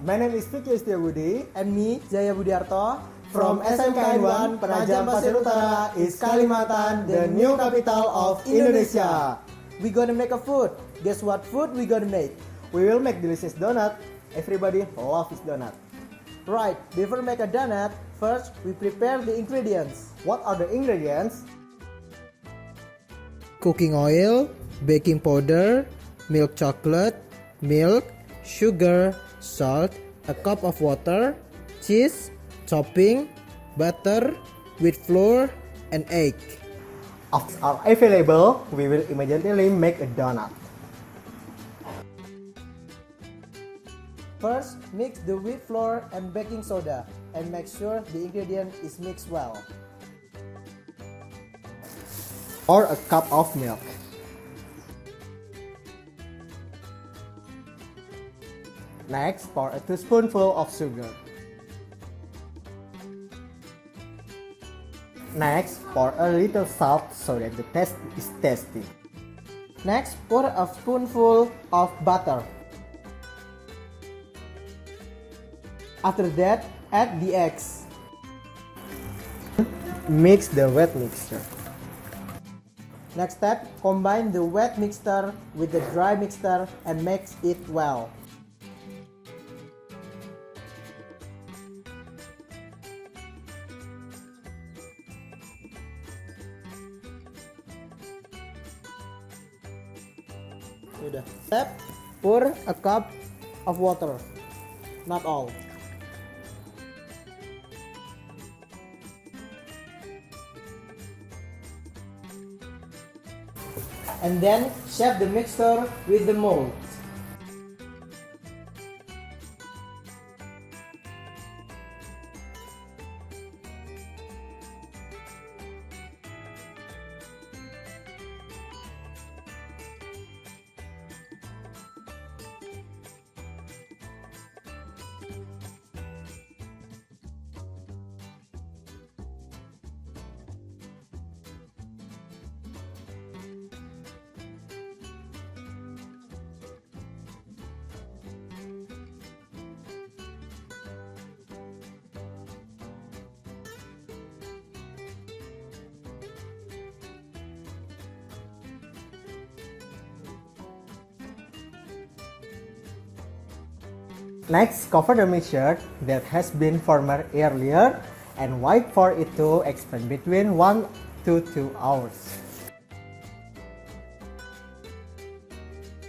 My name is Vikio Setyobudi. And me, Jaya Budiarto, From SMKN 1, Penajam Pasir Utara is Kalimantan, the new capital of Indonesia. We gonna make a food. Guess what food we gonna make? We will make delicious donut. Everybody loves donut. Right, before make a donut, first we prepare the ingredients. What are the ingredients? Cooking oil, baking powder, milk chocolate, milk, sugar, salt, a cup of water, cheese, topping, butter, wheat flour, and egg. If are available, we will immediately make a donut. First, mix the wheat flour and baking soda and make sure the ingredient is mixed well. Or a cup of milk. Next, pour a teaspoonful of sugar. Next, pour a little salt so that the taste is tasty. Next, pour a spoonful of butter. After that, add the eggs. Mix the wet mixture. Next step, combine the wet mixture with the dry mixture and mix it well. Step, pour a cup of water, not all. And then shape the mixture with the mold. Next, cover the mixture that has been formed earlier and wait for it to expand between 1 to 2 hours.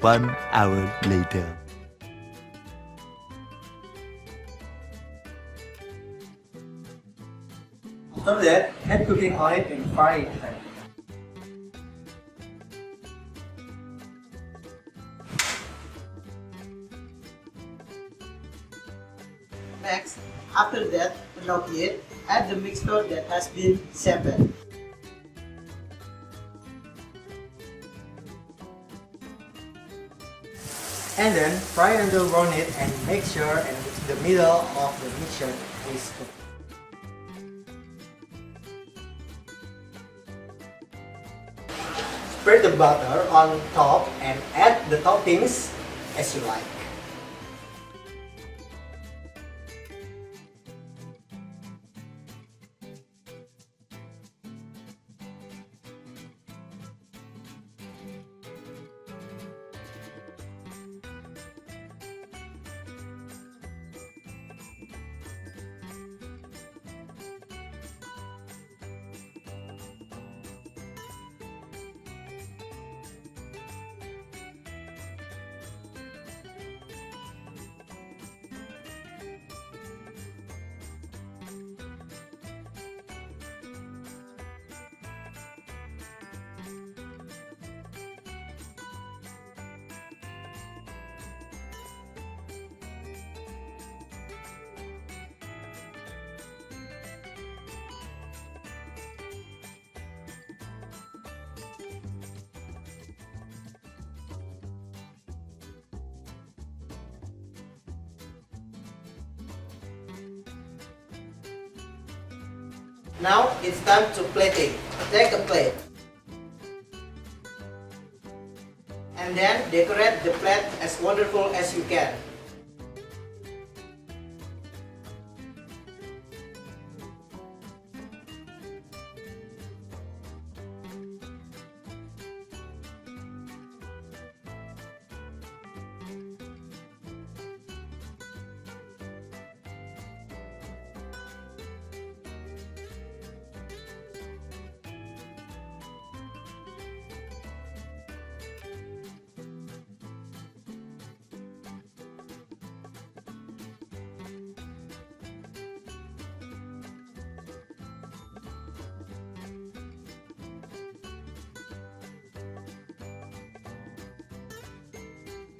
1 hour later. After that, add cooking oil and fry it. Next, after that, unlock it, add the mixture that has been shaped. And then fry until brown it and make sure and the middle of the mixture is cooked. Spread the butter on top and add the toppings as you like. Now it's time to plating. Take a plate. And then decorate the plate as wonderful as you can.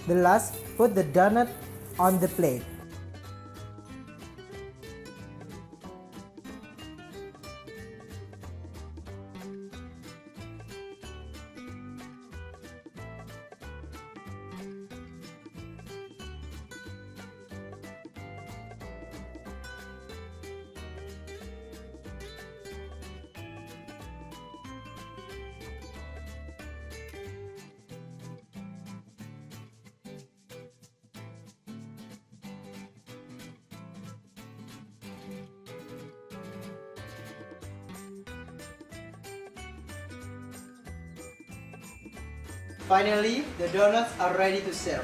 The last, put the donut on the plate. Finally, the donuts are ready to serve.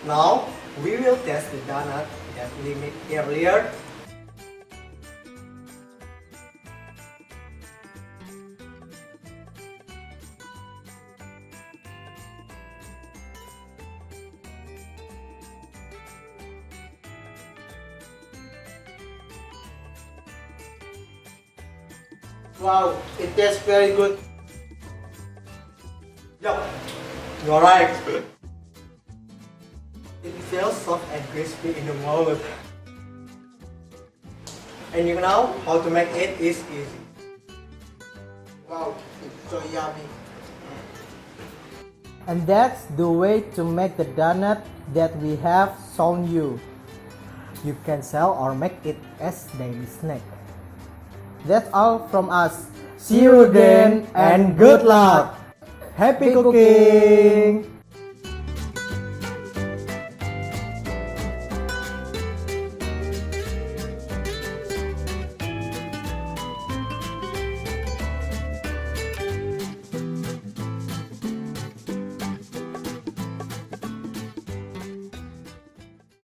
Now, we will test the donut that we made earlier. Wow, it tastes very good. Yup, you're right. It feels soft and crispy in the mouth. And you know how to make it is easy. Wow, it's so yummy. And that's the way to make the donut that we have shown you. You can sell or make it as daily snack. That's all from us. See you again and good luck. Happy cooking!